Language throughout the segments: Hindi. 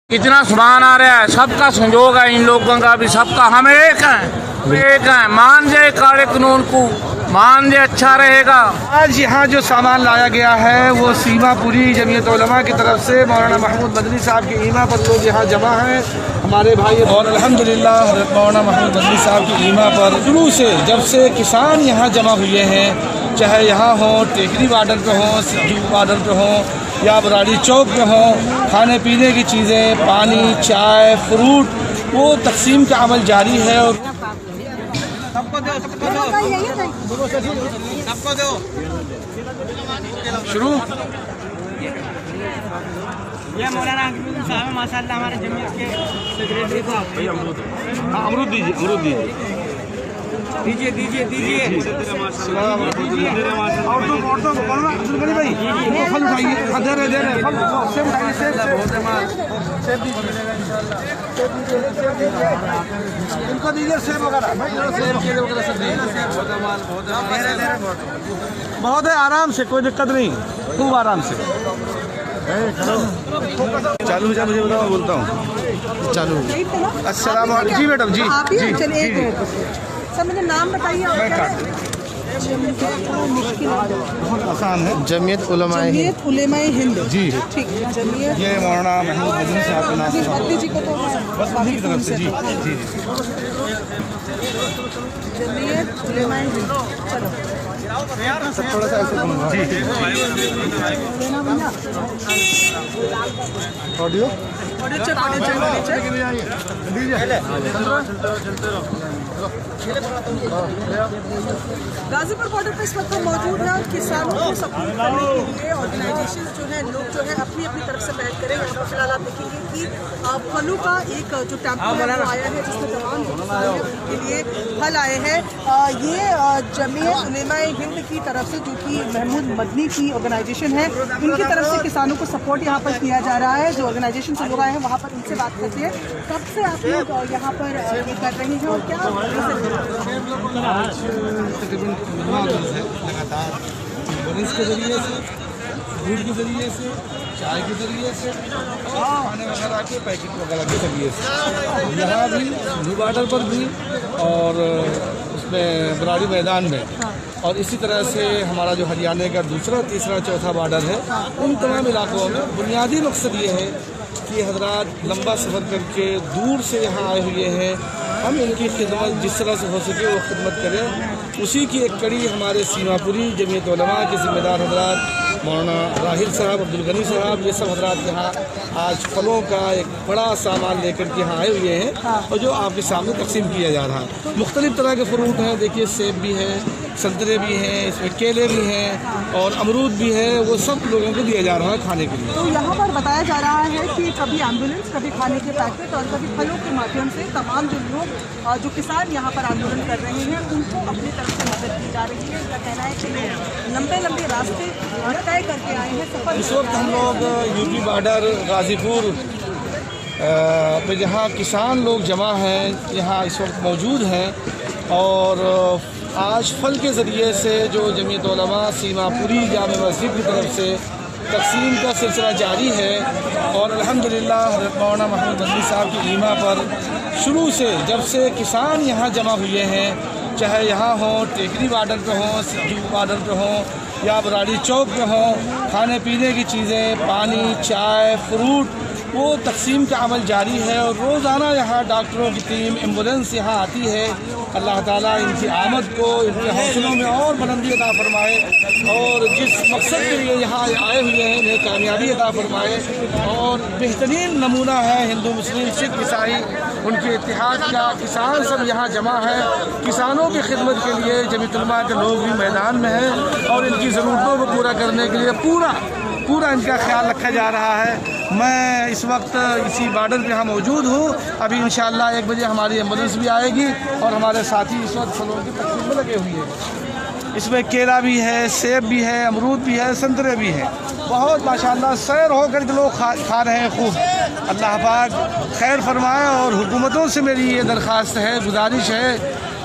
कितना सुभान आ रहा है, सबका संजोग है इन लोगों का भी, सबका हम एक हैं। मान जाए काले कानून को, मान जाए अच्छा रहेगा। आज यहाँ जो सामान लाया गया है वो सीमापुरी जमीयत उलमा की तरफ से मौलाना महमूद मदनी साहब की ईमा पर लोग यहाँ जमा हैं हमारे भाई। और अल्हम्दुलिल्लाह हज़रत मौलाना महमूद मदनी साहब की ईमा पर शुरू से जब से किसान यहाँ जमा हुए हैं, चाहे यहाँ हो टेकरी बॉर्डर पे हो, सिद्धू बॉर्डर पे हो या बराड़ी चौक पे हो, खाने पीने की चीज़ें, पानी, चाय, फ्रूट, वो तकसीम का अमल जारी है। और सबको दो शुरू ये मौलाना साहब माशाल्लाह हमारे जमीयत के सेक्रेटरी साहब। अमरूद दीजिए, अमरूद दीजिए, दीजिए और तो भाई फल उठाइए, दे रहे फल, सेब उठाइए, सेब इनको दीजिए, सेब वगैरह बहुत है। आराम से, कोई दिक्कत नहीं, खूब आराम से। चालू हो जाए, मुझे बताओ, मैं बोलता हूँ चालू। अस्सलाम वालेकुम जी मैडम, जी जी सर मुझे नाम बताइए। बहुत आसान है, जमीयत उलमाए हिंद जी ठीक है। जमीयत ये मौलाना महमूद मदनी साहब के नाम से मदनी जी को तो बस उन्हीं की तरफ से जी जी जमीयत उलमाए हिंद। चलो थोड़ा सा ऐसे बोलूँगा जी। ऑडियो गाजीपुर बॉर्डर पर इस वक्त हम मौजूद हैं और किसानों को सपोर्ट करने के लिए ऑर्गेनाइजेशन जो है, लोग जो है अपनी अपनी तरफ से पहल करें। यहाँ पर फिलहाल आप देखेंगे कि फलों का एक जो टेम्पो है वो आया है, जिसमें तमाम उनके लिए फल आए हैं। ये जमीयत उलमाए हिंद की तरफ से, जो कि महमूद मदनी की ऑर्गेनाइजेशन है, उनकी तरफ से किसानों को सपोर्ट यहाँ पर किया जा रहा है। जो ऑर्गेनाइजेशन से लोग आए हैं वहाँ पर उनसे बात करते हैं। कब से आप लोग यहाँ पर ये कर रहे हैं और क्या तकरीबन है लगातार एम्बुलेंस के ज़रिए से, दूध के ज़रिए से, चाय के ज़रिए से, खाने वगैरह के पैकेट वगैरह के ज़रिए से, यहाँ भी न्यू बॉर्डर पर भी और उसमें बराड़ी मैदान में, और इसी तरह से हमारा जो हरियाणा का दूसरा, तीसरा, चौथा बॉर्डर है, उन तमाम इलाकों में बुनियादी मकसद ये है कि हजरात लंबा सफ़र करके दूर से यहाँ आए हुए हैं, हम इनकी खिदमत जिस तरह से हो सके वो खिदमत करें। उसी की एक कड़ी हमारे सीमापुरी जमीयत उलमा के ज़िम्मेदार हजरात मौलाना राहिल साहब, अब्दुल गनी साहब, ये सब हजरात यहाँ आज फलों का एक बड़ा सामान लेकर के यहाँ आए हुए हैं और जो आपके सामने तकसीम किया जा रहा है। मुख्तलिफ़ तरह के फ्रूट हैं, देखिए सेब भी है, संतरे भी हैं, इसमें केले भी हैं और अमरूद भी है, वो सब लोगों को दिया जा रहा है खाने के लिए। तो यहाँ पर बताया जा रहा है कि कभी एम्बुलेंस, कभी खाने के पैकेट और कभी फलों के माध्यम से तमाम जो लोग, जो किसान यहाँ पर आंदोलन कर रहे हैं, उनको अपनी तरफ से मदद दी जा रही है। क्या कहना है कि लंबे लंबे रास्ते तय करके आए हैं सफर। इस वक्त हम लोग यूपी बॉर्डर गाज़ीपुर पे जहाँ किसान लोग जमा हैं, यहाँ इस वक्त मौजूद हैं और आज फल के ज़रिए से जो जमीयत उलमा सीमापुरी जामे मस्जिद की तरफ से तकसीम का सिलसिला जारी है। और अल्हम्दुलिल्लाह हज़रत मौलाना महमूद मदनी साहब की ईमा पर शुरू से जब से किसान यहाँ जमा हुए हैं, चाहे यहाँ हो टेकरी बॉर्डर पे हो, सिद्धू बॉर्डर पे हो या बराड़ी चौक पे हो, खाने पीने की चीज़ें, पानी, चाय, फ्रूट, वो तकसीम का अमल जारी है। और रोज़ाना यहाँ डॉक्टरों की टीम, एम्बुलेंस यहाँ आती है। अल्लाह ताला इनकी आमद को, इनके हौसलों में और बुलंदी अता फरमाए और जिस मकसद के लिए यहाँ आए हुए हैं इन्हें कामयाबी अता फरमाए। और बेहतरीन नमूना है हिंदू, मुस्लिम, सिख, ईसाई, उनके इत्तेहाद का। किसान सब यहाँ जमा है, किसानों की खिदमत के लिए जमीयत उलमा के लोग भी मैदान में हैं और इनकी ज़रूरतों को पूरा करने के लिए पूरा इनका ख्याल रखा जा रहा है। मैं इस वक्त इसी बॉर्डर पे यहाँ मौजूद हूँ। अभी इंशाअल्लाह 1 बजे हमारी एम्बुलेंस भी आएगी और हमारे साथी इस वक्त फलों की तकसीम में लगे हुए हैं। इसमें केला भी है, सेब भी है, अमरूद भी है, संतरे भी हैं। बहुत माशाअल्लाह सैर होकर के लोग खा रहे हैं खूब। अल्लाह पाक खैर फरमाए। और हुकूमतों से मेरी ये दरख्वास्त है, गुजारिश है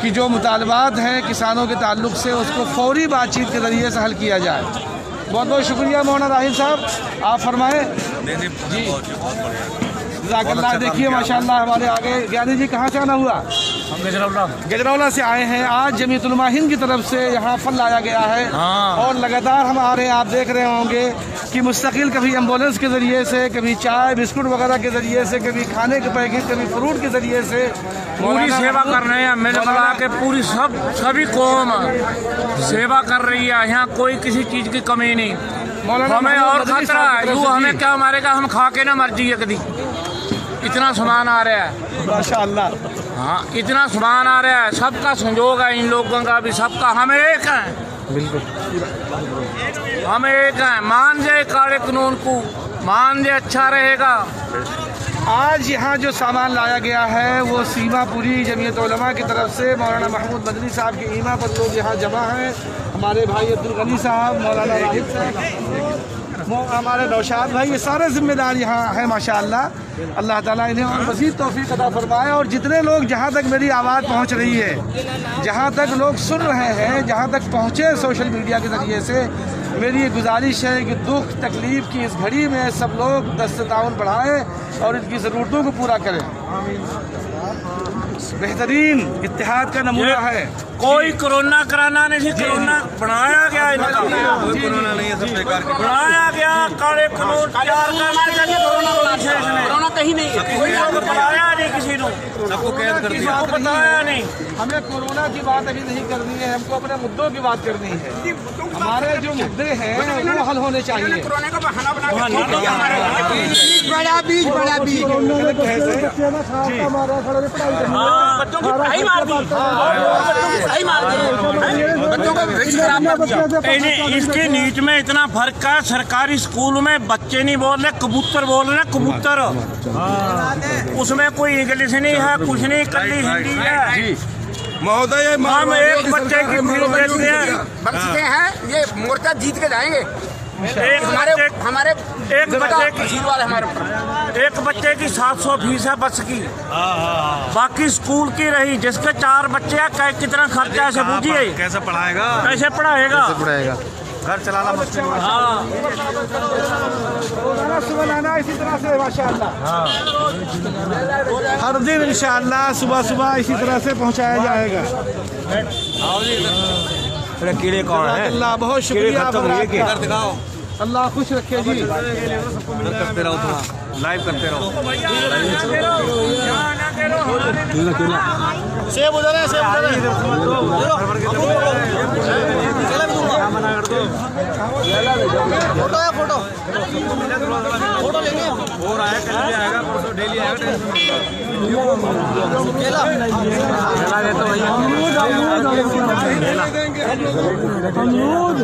कि जो मुतालबात हैं किसानों के ताल्लुक़ से, उसको फ़ौरी बातचीत के ज़रिए से हल किया जाए। बहुत बहुत शुक्रिया मौलाना राहिल साहब, आप फरमाएँ। नहीं बहुत बढ़िया। जज़ाकल्लाह। देखिए माशाल्लाह हमारे आगे ज्ञानी जी कहाँ से आना हुआ? गजरौला से आए हैं। आज जमीयतुल उलमा हिंद की तरफ से यहाँ फल लाया गया है और लगातार हम आ रहे हैं। आप देख रहे होंगे कि मुस्तकिल कभी एम्बुलेंस के ज़रिए से, कभी चाय बिस्कुट वगैरह के ज़रिए से, कभी खाने के पैकेट, कभी फ्रूट के ज़रिए से पूरी सेवा कर रहे हैं। मिल मिला के पूरी सभी कौम सेवा कर रही है। यहाँ कोई किसी चीज़ की कमी नहीं। हमें और खतरा है, यूँ हमें क्या मारेगा, हम खा के ना मर जाइए कभी। इतना सामान आ रहा है माशाल्लाह। हाँ, इतना सामान आ रहा है। सबका संजोग है इन लोगों का भी, सबका। हम एक हैं, बिल्कुल हम एक हैं। मान जाए काले कानून को, मान जाए, अच्छा रहेगा। आज यहाँ जो सामान लाया गया है वो सीमापुरी जमीयत उलमा की तरफ से मौलाना महमूद मदनी साहब की ईमा पर लोग यहाँ जमा हैं। हमारे भाई अब्दुल गनी साहब, मौलाना राहिब साहब, हमारे नौशाद भाई, ये सारे जिम्मेदार यहाँ हैं माशाअल्लाह। अल्लाह ताला इन्हें और मज़ीद तौफीक अता फरमाए। और जितने लोग, जहाँ तक मेरी आवाज़ पहुँच रही है, जहाँ तक लोग सुन रहे हैं, जहाँ तक पहुँचे सोशल मीडिया के ज़रिए से, मेरी ये गुजारिश है कि दुख तकलीफ़ की इस घड़ी में सब लोग दस्त-ए-ताउन बढ़ाएं और इनकी ज़रूरतों को पूरा करें। बेहतरीन इत्तेहाद का नमूना है। कोई कोरोना कराना नहीं, कोरोना बनाया गया इनका। कोरोना नहीं है, सब बेकार के बनाया गया काले कानून तैयार करने के लिए। कोरोना कहीं नहीं, किसी को बताया नहीं, किसी को सबको कैद कर दिया। को बताया नहीं। हमें कोरोना की बात अभी नहीं करनी है, हमको अपने मुद्दों की बात करनी है। हमारे जो मुद्दे हैं वो हल होने चाहिए। बड़ा बीज बच्चों की पढ़ाई मार दी, पढ़ाई मार दी, बच्चों का भविष्य खराब कर दिया। इसके नीच में इतना फर्क है। सरकारी स्कूल में बच्चे नहीं बोल रहे, कबूतर बोल रहे, कबूतर। उसमें कोई इंग्लिश नहीं है, कुछ नहीं, कल्ली हिंदी है। महोदय हम एक बच्चे की फीस देते हैं, बचते हैं, ये मोर्चा जीत के जाएंगे। हमारे एक बच्चे की आशीर्वाद है हमारे ऊपर। एक बच्चे की 700 फीस है बस की, बाकी स्कूल की रही। जिसके 4 बच्चे हैं, कितना खर्चा है पूछिए। कैसे पढ़ाएगा, कैसे पढ़ाएगा? घर चलाना मुश्किल। सुबह लाना इसी तरह से माशाअल्लाह हर दिन इंशाअल्लाह सुबह सुबह इसी तरह से पहुंचाया जाएगा। कीड़े कौन है? अल्लाह बहुत शुक्रिया। दिखाओ, अल्लाह खुश रखे जी। करते रहो, थोड़ा लाइव करते रहो। सेब उधर है, सेब उधर है। फोटो है, फोटो फोटो लेंगे। और आया, कल भी आएगा, परसों डेली आएगा। अमरूद